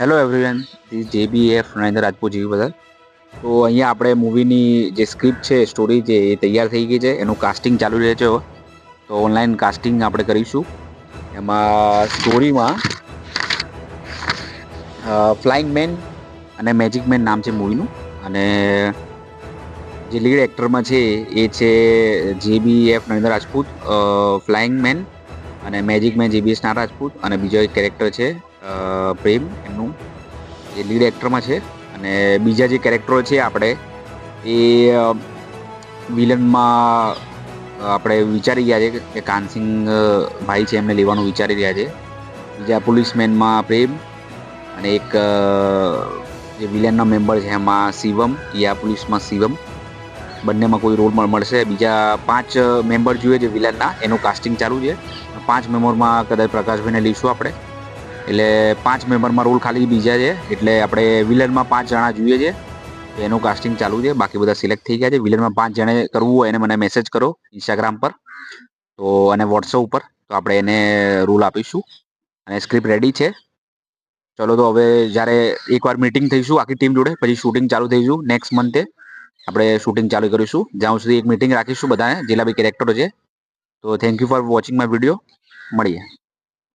Hello everyone, this JBF Narendra Rajput જીવી બધા. તો અહીંયા આપણે મૂવીની જે સ્ક્રિપ્ટ છે, સ્ટોરી છે, એ તૈયાર થઈ ગઈ છે. એનું કાસ્ટિંગ ચાલુ રહે છે. તો ઓનલાઈન કાસ્ટિંગ આપણે કરીશું. એમાં સ્ટોરીમાં ફ્લાઇંગ મેન અને મેજિક મેન નામ છે મૂવીનું. અને જે લીડ એક્ટરમાં છે એ છે JBF Narendra Rajput, flying man, અને મેજિક મેન JBS નાર રાજપૂત. અને બીજો એક કેરેક્ટર છે પ્રેમ, એમનું એ લીડ એક્ટરમાં છે. અને બીજા જે કેરેક્ટરો છે આપણે એ વિલનમાં આપણે વિચારી ગયા છે કે કાનસિંગ ભાઈ છે એમને લેવાનું વિચારી રહ્યા છે. બીજા પોલીસમેનમાં પ્રેમ, અને એક જે વિલનનો મેમ્બર છે એમાં શિવમ, યા પોલીસમાં શિવમ. બંનેમાં કોઈ રોલ મળશે. બીજા 5 મેમ્બર જોઈએ છે વિલનના, એનું કાસ્ટિંગ ચાલુ છે. 5 મેમ્બરમાં કદાચ પ્રકાશભાઈને લઈશું આપણે. એટલે 5 મેમ્બરમાં રોલ ખાલી બીજા છે. એટલે આપણે વિલનમાં 5 જણા જોઈએ છે. એનું કાસ્ટિંગ ચાલુ છે. બાકી બધા સિલેક્ટ થઈ ગયા છે. વિલનમાં 5 જણે કરવું હોય એને મને મેસેજ કરો ઇન્સ્ટાગ્રામ પર તો, અને વોટ્સઅપ ઉપર, તો આપણે એને રોલ આપીશું. અને સ્ક્રિપ્ટ રેડી છે. ચલો, તો હવે જ્યારે એકવાર મીટિંગ થઈશું આખી ટીમ જોડે, પછી શૂટિંગ ચાલુ થઈશું. નેક્સ્ટ મંથે આપણે શૂટિંગ ચાલુ કરીશું. જ્યાં સુધી એક મીટિંગ રાખીશું બધાને, જેટલા બી કેરેક્ટરો છે. તો thank you for watching my video. મળીએ.